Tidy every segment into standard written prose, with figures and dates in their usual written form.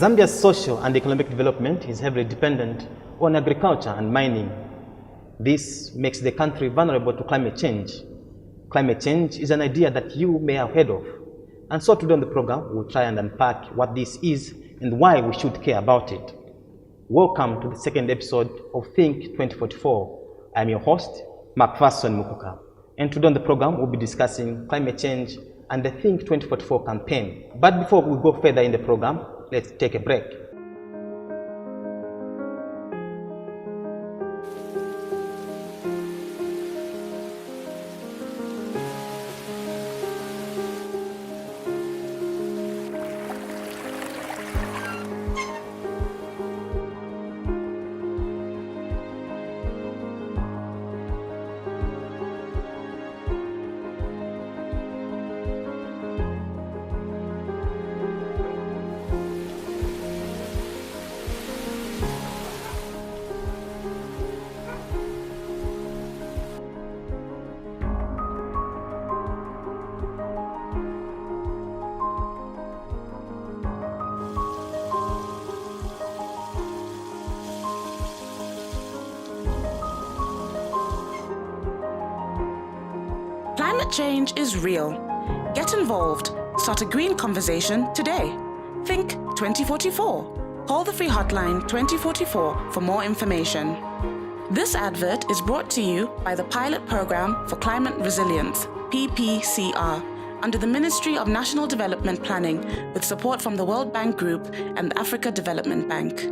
Zambia's social and economic development is heavily dependent on agriculture and mining. This makes the country vulnerable to climate change. Climate change is an idea that you may have heard of. And so today on the program, we'll try and unpack what this is and why we should care about it. Welcome to the second episode of Think 2044. I'm your host, Macpherson Mukuka. And today on the program, we'll be discussing climate change and the Think 2044 campaign. But before we go further in the program, let's take a break. Climate change is real. Get involved. Start a green conversation today. Think 2044. Call the free hotline 2044 for more information. This advert is brought to you by the Pilot Program for Climate Resilience, PPCR, under the Ministry of National Development Planning with support from the World Bank Group and the Africa Development Bank.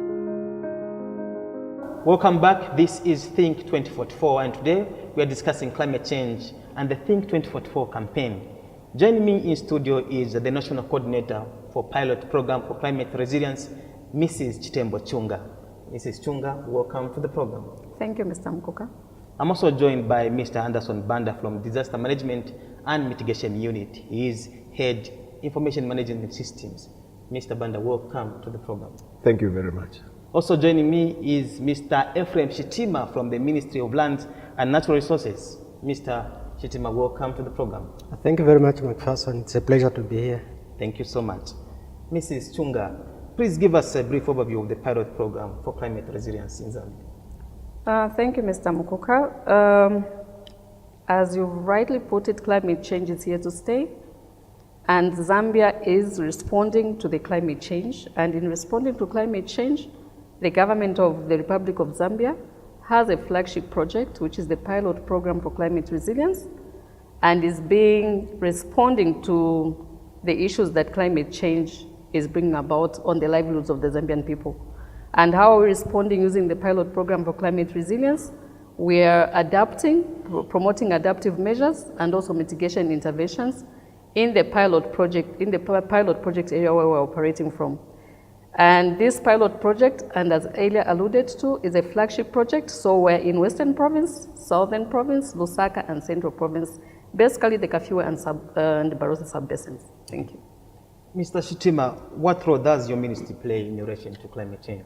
Welcome back. This is Think 2044, and today we are discussing climate change and the Think 2044 campaign. Joining me in studio is the National Coordinator for Pilot Program for Climate Resilience, Mrs. Chitembo Chunga. Mrs. Chunga, welcome to the program. Thank you, Mr. Mkuka. I'm also joined by Mr. Anderson Banda from Disaster Management and Mitigation Unit. He is Head Information Management Systems. Mr. Banda, welcome to the program. Thank you very much. Also joining me is Mr. Ephraim Shitima from the Ministry of Lands and Natural Resources. Mr. Shitima, welcome to the program. Thank you very much, Macpherson. It's a pleasure to be here. Thank you so much. Mrs. Chunga, please give us a brief overview of the pilot program for climate resilience in Zambia. Thank you, Mr. Mukuka. As you rightly put it, climate change is here to stay. And Zambia is responding to the climate change. And in responding to climate change, the government of the Republic of Zambia has a flagship project, which is the Pilot Program for Climate Resilience, and is responding to the issues that climate change is bringing about on the livelihoods of the Zambian people. And how are we responding using the Pilot Program for Climate Resilience? We are adapting, promoting adaptive measures and also mitigation interventions in the pilot project area where we're operating from. And this pilot project, and as earlier alluded to, is a flagship project. So we're in Western Province, Southern Province, Lusaka, and Central Province, basically the Kafue and the Barossa sub-basins. Thank you. Mr. Shitima, what role does your ministry play in relation to climate change?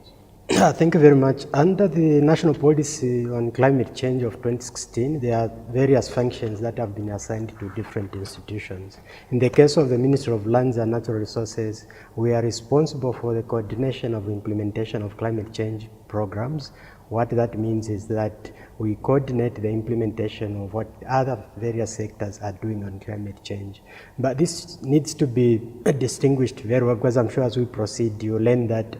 Thank you very much. Under the National Policy on Climate Change of 2016, there are various functions that have been assigned to different institutions. In the case of the Ministry of Lands and Natural Resources, we are responsible for the coordination of implementation of climate change programs. What that means is that we coordinate the implementation of what other various sectors are doing on climate change. But this needs to be distinguished very well, because I'm sure as we proceed, you learn that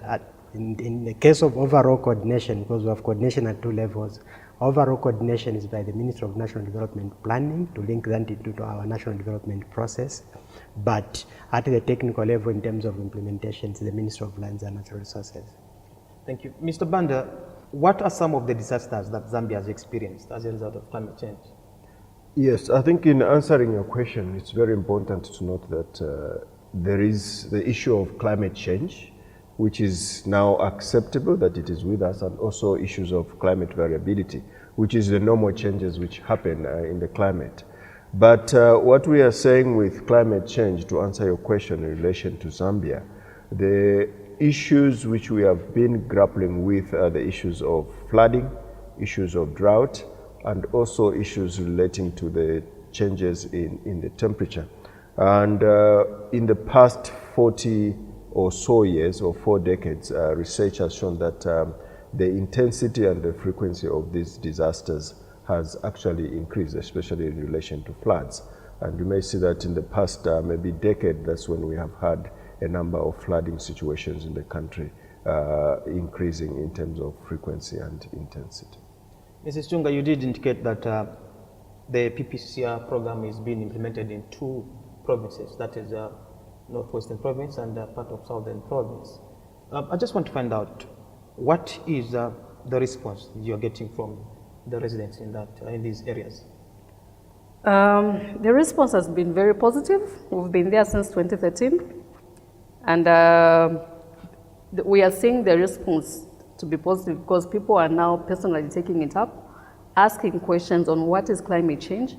in the case of overall coordination, because we have coordination at two levels, overall coordination is by the Ministry of National Development Planning to link that into our national development process. But at the technical level, in terms of implementation, it's the Ministry of Lands and Natural Resources. Thank you. Mr. Banda, what are some of the disasters that Zambia has experienced as a result of climate change? Yes, I think in answering your question, it's very important to note that there is the issue of climate change, which is now acceptable that it is with us, and also issues of climate variability, which is the normal changes which happen in the climate. But what we are saying with climate change, to answer your question in relation to Zambia, the issues which we have been grappling with are the issues of flooding, issues of drought, and also issues relating to the changes in the temperature. And in the past 40 or so years or 4 decades, research has shown that the intensity and the frequency of these disasters has actually increased, especially in relation to floods. And you may see that in the past maybe decade, that's when we have had a number of flooding situations in the country increasing in terms of frequency and intensity. Mrs. Chunga, you did indicate that the PPCR program is being implemented in 2 provinces, that is Northwestern Province and part of Southern Province. I just want to find out, what is the response you're getting from the residents in these areas? The response has been very positive. We've been there since 2013, and we are seeing the response to be positive because people are now personally taking it up, asking questions on what is climate change,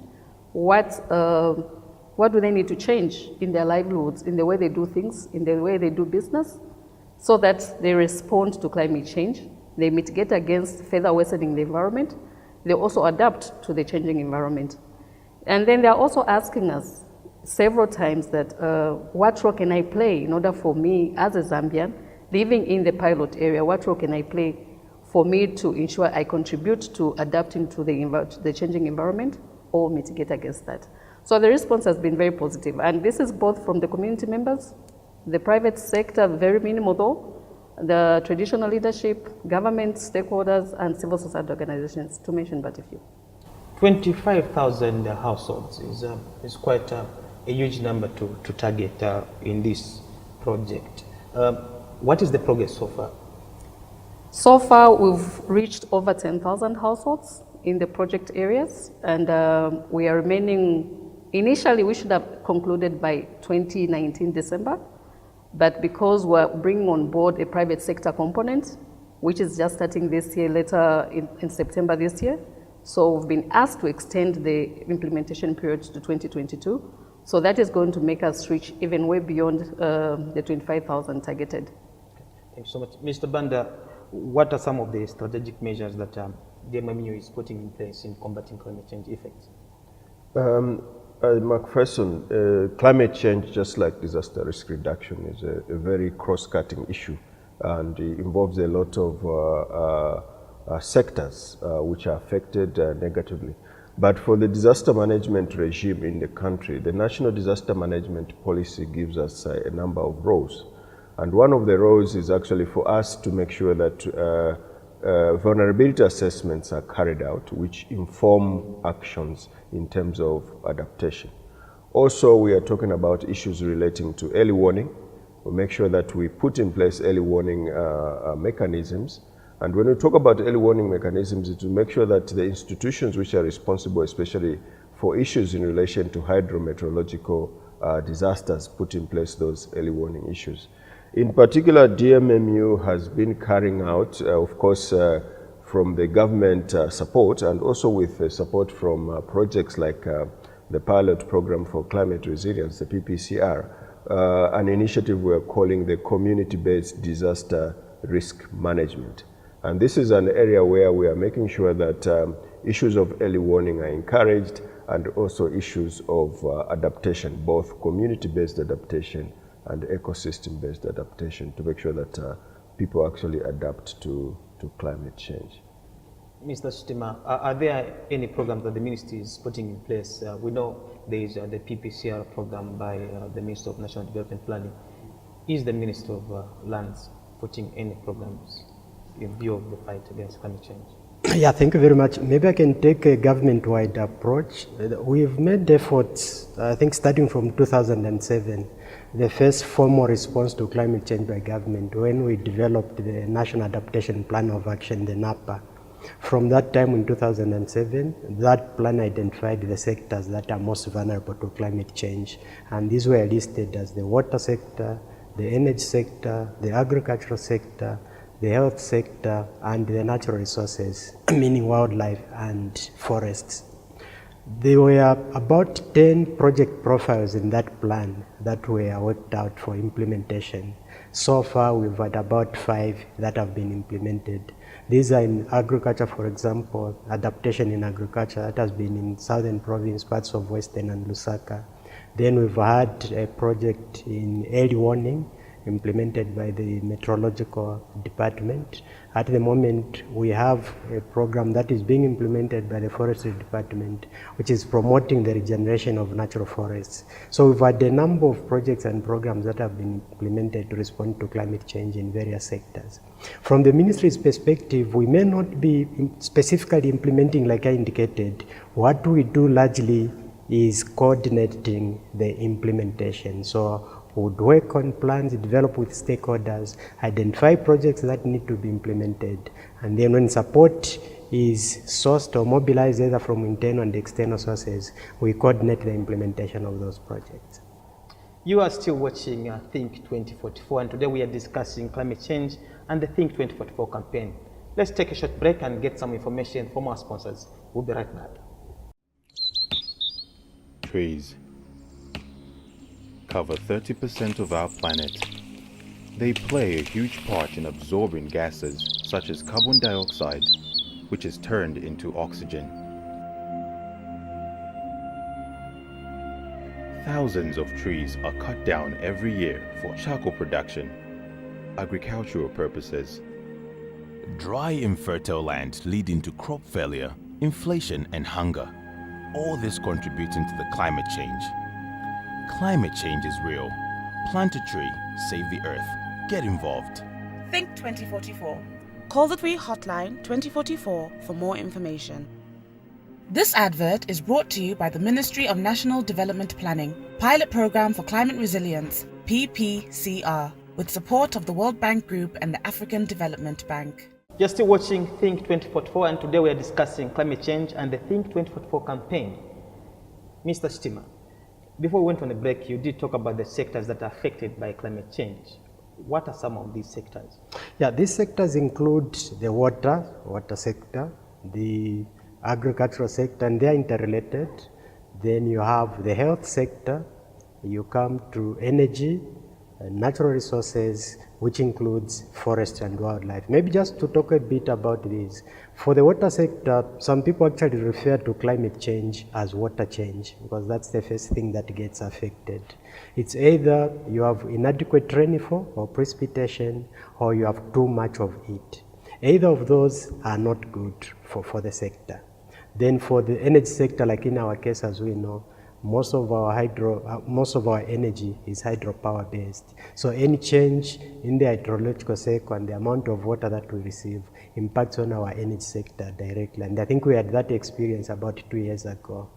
what do they need to change in their livelihoods, in the way they do things, in the way they do business, so that they respond to climate change, they mitigate against further worsening the environment, they also adapt to the changing environment. And then they are also asking us several times that what role can I play in order for me as a Zambian living in the pilot area, what role can I play for me to ensure I contribute to adapting to the changing environment or mitigate against that. So the response has been very positive, and this is both from the community members, the private sector, very minimal though, the traditional leadership, government, stakeholders, and civil society organizations, to mention but a few. 25,000 households is quite a huge number to target in this project. What is the progress so far? So far, we've reached over 10,000 households in the project areas, and we are remaining. Initially, we should have concluded by 2019 December, but because we're bringing on board a private sector component, which is just starting this year, later in September this year, so we've been asked to extend the implementation period to 2022. So that is going to make us reach even way beyond the 25,000 targeted. Thank you so much. Mr. Banda, what are some of the strategic measures that the MMU is putting in place in combating climate change effects? McPherson, climate change, just like disaster risk reduction, is a very cross-cutting issue, and it involves a lot of sectors which are affected negatively. But for the disaster management regime in the country, the National Disaster Management Policy gives us a number of roles. And one of the roles is actually for us to make sure that vulnerability assessments are carried out, which inform actions in terms of adaptation. Also, we are talking about issues relating to early warning. We make sure that we put in place early warning mechanisms. And when we talk about early warning mechanisms, it's to make sure that the institutions which are responsible, especially for issues in relation to hydrometeorological disasters, put in place those early warning issues. In particular, DMMU has been carrying out, of course, from the government support, and also with support from projects like the pilot program for climate resilience, the PPCR, an initiative we're calling the community-based disaster risk management. And this is an area where we are making sure that issues of early warning are encouraged, and also issues of adaptation, both community-based adaptation and ecosystem-based adaptation, to make sure that people actually adapt to climate change. Mr. Shitima, are there any programs that the ministry is putting in place? We know there is the PPCR program by the Minister of National Development Planning. Is the Minister of Lands putting any programs in view of the fight against climate change? Yeah, thank you very much. Maybe I can take a government-wide approach. We've made efforts, I think starting from 2007, the first formal response to climate change by government, when we developed the National Adaptation Plan of Action, the NAPA. From that time in 2007, that plan identified the sectors that are most vulnerable to climate change. And these were listed as the water sector, the energy sector, the agricultural sector, the health sector, and the natural resources, meaning wildlife and forests. There were about 10 project profiles in that plan that were worked out for implementation. So far, we've had about 5 that have been implemented. These are in agriculture, for example, adaptation in agriculture, that has been in Southern Province, parts of Western and Lusaka. Then we've had a project in early warning, implemented by the Meteorological Department. At the moment, we have a program that is being implemented by the Forestry Department, which is promoting the regeneration of natural forests. So we've had a number of projects and programs that have been implemented to respond to climate change in various sectors. From the ministry's perspective, we may not be specifically implementing like I indicated. What we do largely is coordinating the implementation. So we would work on plans, develop with stakeholders, identify projects that need to be implemented, and then when support is sourced or mobilized either from internal and external sources, we coordinate the implementation of those projects. You are still watching Think 2044, and today we are discussing climate change and the Think 2044 campaign. Let's take a short break and get some information from our sponsors. We'll be right back. Trees cover 30% of our planet. They play a huge part in absorbing gases such as carbon dioxide, which is turned into oxygen. Thousands of trees are cut down every year for charcoal production, agricultural purposes. Dry, infertile land leading to crop failure, inflation and hunger. All this contributing to the climate change. Climate change is real. Plant a tree, save the earth. Get involved. Think 2044. Call the 3 hotline 2044 for more information. This advert is brought to you by the Ministry of National Development Planning, Pilot Program for Climate Resilience, PPCR, with support of the World Bank Group and the African Development Bank. You're still watching Think 2044, and today we are discussing climate change and the Think 2044 campaign. Mr. Shitima, before we went on a break, you did talk about the sectors that are affected by climate change. What are some of these sectors? Yeah, these sectors include the water sector, the agricultural sector, and they are interrelated. Then you have the health sector, you come to energy, natural resources, which includes forest and wildlife. Maybe just to talk a bit about this. For the water sector, some people actually refer to climate change as water change because that's the first thing that gets affected. It's either you have inadequate rainfall or precipitation, or you have too much of it. Either of those are not good for the sector. Then for the energy sector, like in our case, as we know, most of our energy is hydropower based. So any change in the hydrological cycle and the amount of water that we receive impacts on our energy sector directly. And I think we had that experience about 2 years ago.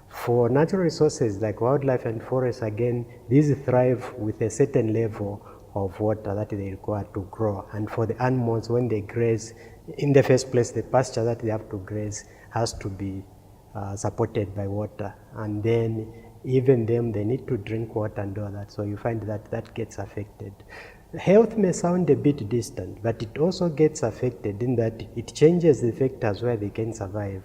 For natural resources like wildlife and forests, again, these thrive with a certain level of water that they require to grow. And for the animals, when they graze, in the first place, the pasture that they have to graze has to be supported by water, and then even them, they need to drink water and all that, so you find that that gets affected. Health may sound a bit distant, but it also gets affected in that it changes the factors where they can survive,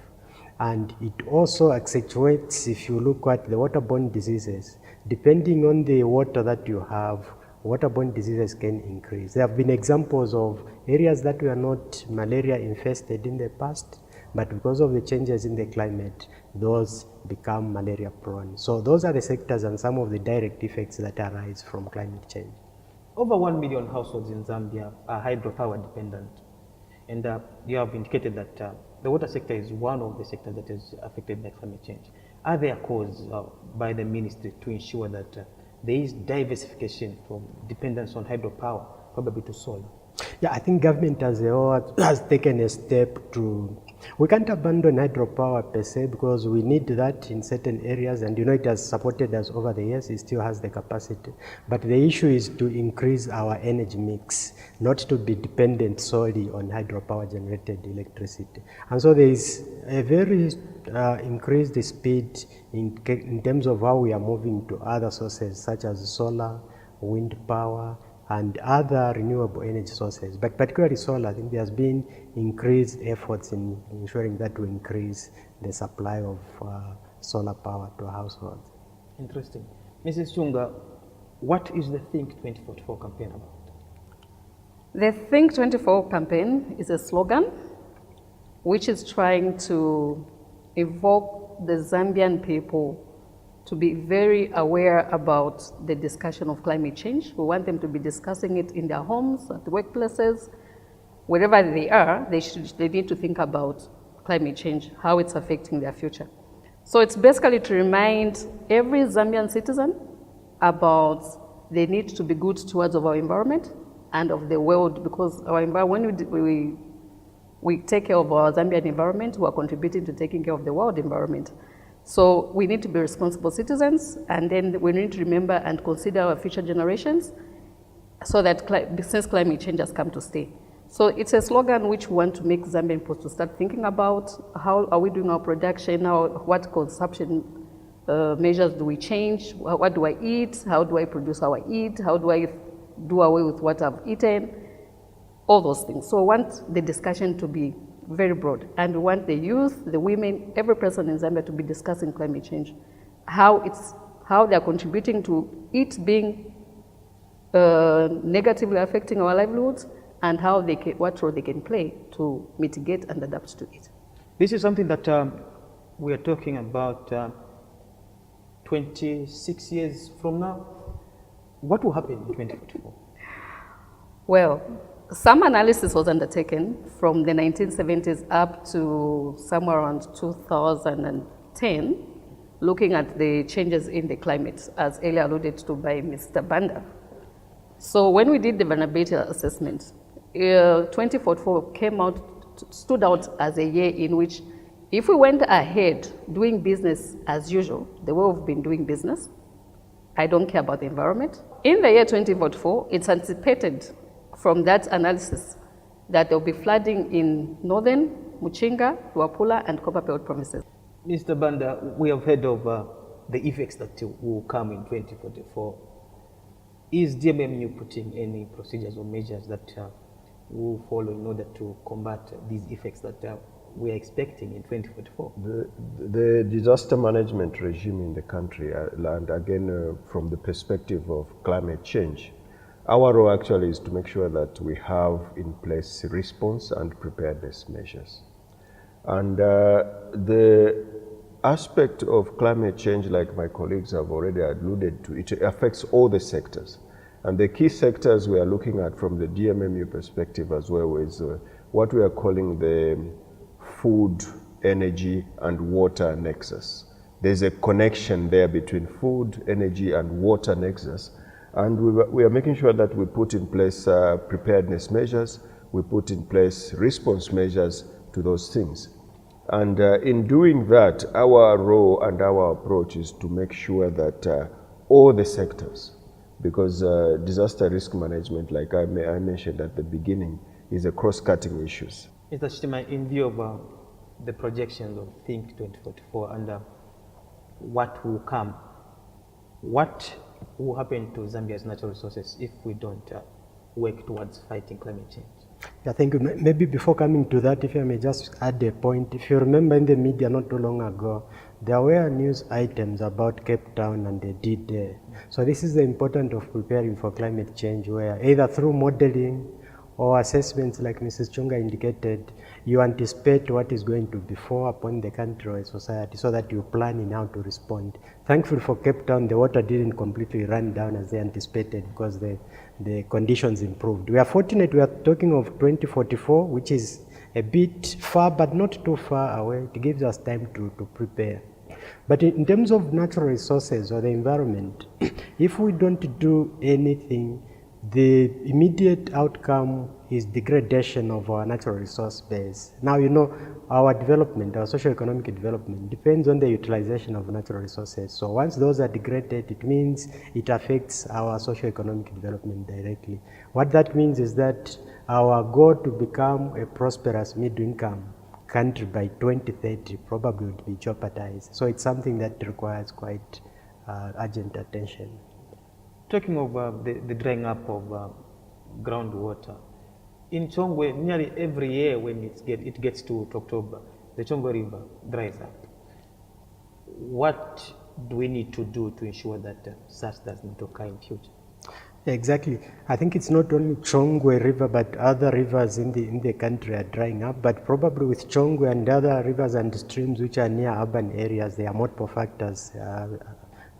and it also accentuates, if you look at the waterborne diseases, depending on the water that you have, waterborne diseases can increase. There have been examples of areas that were not malaria infested in the past, but because of the changes in the climate, those become malaria prone. So those are the sectors and some of the direct effects that arise from climate change. Over 1 million households in Zambia are hydropower dependent. And you have indicated that the water sector is one of the sectors that is affected by climate change. Are there calls by the ministry to ensure that there is diversification from dependence on hydropower, probably to solar? Yeah, I think government as a whole has taken a step to, we can't abandon hydropower per se because we need that in certain areas, and you know it has supported us over the years, it still has the capacity. But the issue is to increase our energy mix, not to be dependent solely on hydropower generated electricity. And so there is a very increased speed in terms of how we are moving to other sources such as solar, wind power, and other renewable energy sources, but particularly solar. I think there has been increased efforts in ensuring that we increase the supply of solar power to households. Interesting. Mrs. Chunga, what is the Think 2044 campaign about? The Think 2044 campaign is a slogan which is trying to evoke the Zambian people to be very aware about the discussion of climate change. We want them to be discussing it in their homes, at the workplaces, wherever they are. They need to think about climate change, how it's affecting their future. So it's basically to remind every Zambian citizen about the need to be good stewards of our environment and of the world, because our environment, when we take care of our Zambian environment, we are contributing to taking care of the world environment. So we need to be responsible citizens, and then we need to remember and consider our future generations, so that since climate change has come to stay. So it's a slogan which we want to make Zambian people to start thinking about how are we doing our production, what consumption measures do we change, what do I eat, how do I produce how I eat, how do I do away with what I've eaten, all those things. So we want the discussion to be very broad, and we want the youth, the women, every person in Zambia to be discussing climate change, how they're contributing to it being negatively affecting our livelihoods, and how what role they can play to mitigate and adapt to it. This is something that we are talking about 26 years from now. What will happen in 2044? Well, some analysis was undertaken from the 1970s up to somewhere around 2010, looking at the changes in the climate, as earlier alluded to by Mr. Banda. So when we did the vulnerability assessment, 2044 stood out as a year in which, if we went ahead doing business as usual, the way we've been doing business, I don't care about the environment. In the year 2044, it's anticipated from that analysis that there will be flooding in northern Muchinga, Luapula, and Copperbelt provinces. Mr. Banda, we have heard of the effects that will come in 2044. Is DMMU putting any procedures or measures that will follow in order to combat these effects that we are expecting in 2044? The disaster management regime in the country, and again from the perspective of climate change, our role actually is to make sure that we have in place response and preparedness measures. And the aspect of climate change, like my colleagues have already alluded to, it affects all the sectors. And the key sectors we are looking at from the DMMU perspective as well is what we are calling the food, energy, and water nexus. There's a connection there between food, energy, and water nexus. And we are making sure that we put in place preparedness measures, we put in place response measures to those things. And in doing that, our role and our approach is to make sure that all the sectors, because disaster risk management, like I mentioned at the beginning, is a cross-cutting issue. Mr. Shitima, in view of the projections of Think 2044 and what will come, what will happen to Zambia's natural resources if we don't work towards fighting climate change? Yeah, thank you. Maybe before coming to that, if I may just add a point. If you remember in the media not too long ago, there were news items about Cape Town and the D-Day. So this is the importance of preparing for climate change, where either through modeling or assessments like Mrs. Chunga indicated, you anticipate what is going to befall upon the country or society so that you plan in how to respond. Thankfully for Cape Town, the water didn't completely run down as they anticipated because the conditions improved. We are fortunate we are talking of 2044, which is a bit far but not too far away. It gives us time to prepare. But in terms of natural resources or the environment, if we don't do anything, the immediate outcome is degradation of our natural resource base. Now, you know, our development, our socio-economic development depends on the utilization of natural resources. So once those are degraded, it means it affects our socio-economic development directly. What that means is that our goal to become a prosperous middle-income country by 2030 probably would be jeopardized. So it's something that requires quite urgent attention. Talking of the drying up of groundwater, in Chongwe, nearly every year when it gets to October, the Chongwe River dries up. What do we need to do to ensure that such does not occur in future? Exactly. I think it's not only Chongwe River, but other rivers in the country are drying up. But probably with Chongwe and other rivers and streams which are near urban areas, there are multiple factors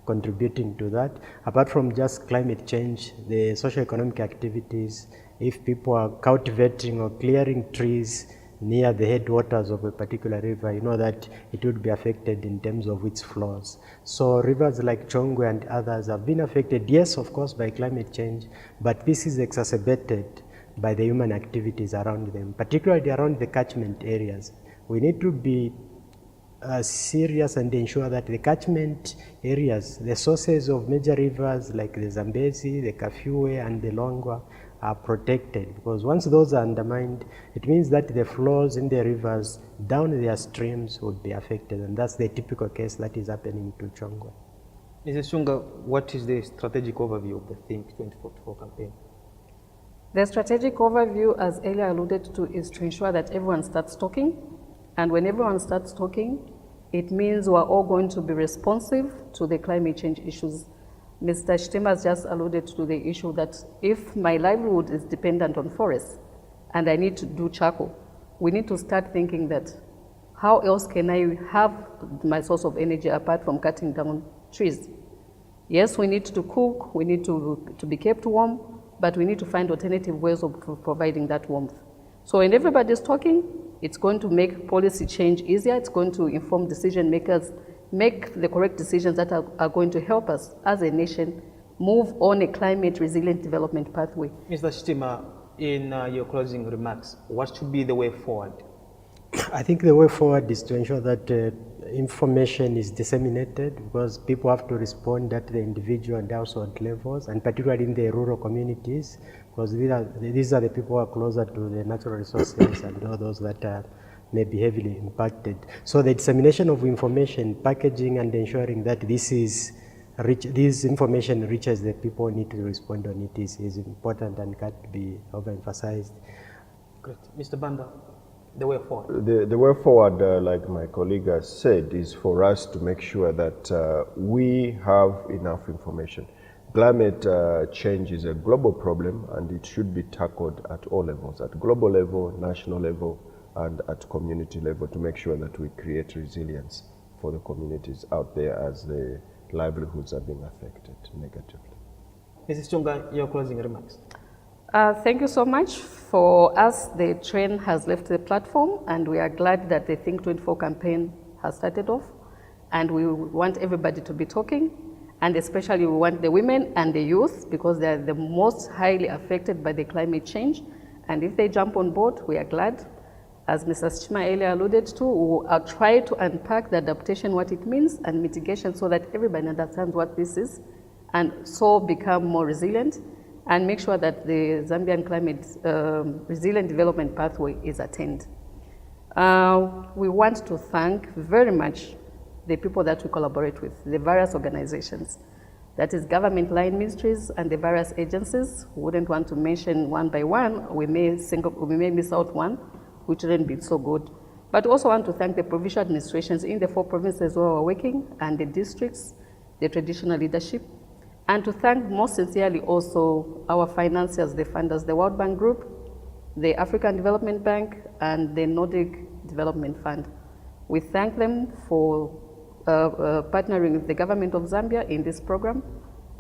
contributing to that. Apart from just climate change, the socio-economic activities, if people are cultivating or clearing trees near the headwaters of a particular river, you know that it would be affected in terms of its flows. So rivers like Chunga and others have been affected, yes, of course, by climate change, but this is exacerbated by the human activities around them, particularly around the catchment areas. We need to be serious and ensure that the catchment areas, the sources of major rivers like the Zambezi, the Kafue and the Longwa are protected, because once those are undermined, it means that the flows in the rivers down their streams would be affected, and that's the typical case that is happening to Chunga. Mrs. Chunga, what is the strategic overview of the Think 2044 campaign? The strategic overview, as earlier alluded to, is to ensure that everyone starts talking. And when everyone starts talking, it means we're all going to be responsive to the climate change issues. Mr. Shitima has just alluded to the issue that if my livelihood is dependent on forests and I need to do charcoal, we need to start thinking that how else can I have my source of energy apart from cutting down trees? Yes, we need to cook, we need to be kept warm, but we need to find alternative ways of providing that warmth. So when everybody's talking, it's going to make policy change easier, it's going to inform decision makers make the correct decisions that are going to help us as a nation move on a climate resilient development pathway. Mr. Shitima, in your closing remarks, what should be the way forward? I think the way forward is to ensure that information is disseminated, because people have to respond at the individual and household levels, and particularly in the rural communities, because these are the people who are closer to the natural resources and all those that may be heavily impacted. So the dissemination of information, packaging, and ensuring that this information reaches the people who need to respond on it is important and can't be overemphasized. Great. Mr. Banda, the way forward? The way forward, like my colleague has said, is for us to make sure that we have enough information. Climate change is a global problem, and it should be tackled at all levels, at global level, national level, and at community level, to make sure that we create resilience for the communities out there as the livelihoods are being affected negatively. Mrs. Chunga, your closing remarks. Thank you so much. For us, the train has left the platform, and we are glad that the Think 24 campaign has started off, and we want everybody to be talking, and especially we want the women and the youth, because they are the most highly affected by the climate change, and if they jump on board, we are glad. As Mr. Shitima earlier alluded to, we will try to unpack the adaptation, what it means, and mitigation, so that everybody understands what this is, and so become more resilient, and make sure that the Zambian climate resilient development pathway is attained. We want to thank very much the people that we collaborate with, the various organizations, that is government line ministries and the various agencies. We wouldn't want to mention one by one, we may miss out one, which wouldn't be so good. But we also want to thank the provincial administrations in the 4 provinces where we're working, and the districts, the traditional leadership, and to thank most sincerely also our financiers, the funders, the World Bank Group, the African Development Bank, and the Nordic Development Fund. We thank them for partnering with the government of Zambia in this program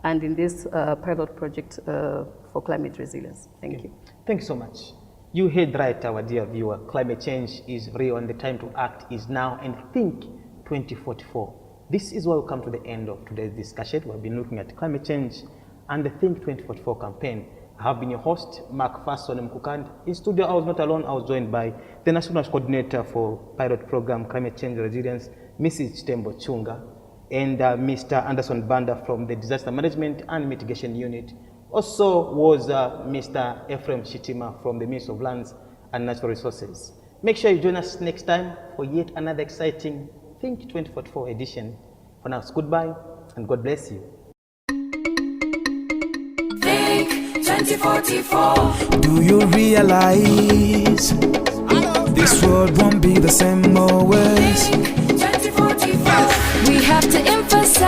and in this pilot project for climate resilience. Thank you. Thank you so much. You heard right, our dear viewer. Climate change is real, and the time to act is now, and Think 2044. This is where we come to the end of today's discussion. We've been looking at climate change and the Think 2044 campaign. I have been your host, Mark Fason Mkukand. In studio, I was not alone. I was joined by the National Coordinator for Pilot Program Climate Change Resilience, Mrs. Chitembo Chunga, and Mr. Anderson Banda from the Disaster Management and Mitigation Unit. Also was Mr. Ephraim Shitima from the Ministry of Lands and Natural Resources. Make sure you join us next time for yet another exciting Think 2044 edition. For now, it's goodbye and God bless you. Think 2044. Do you realize this world won't be the same always? Think 2044. We have to emphasize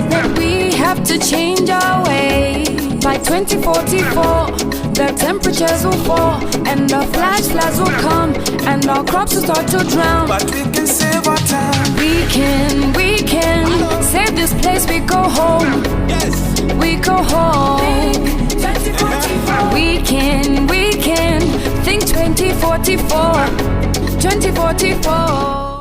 that we have to change our way by 2044. the temperatures will fall, and the flash floods will come, and our crops will start to drown. But we can save our time. We can save this place. We go home. Yes. We go home. Think 2044. We can think 2044. 2044.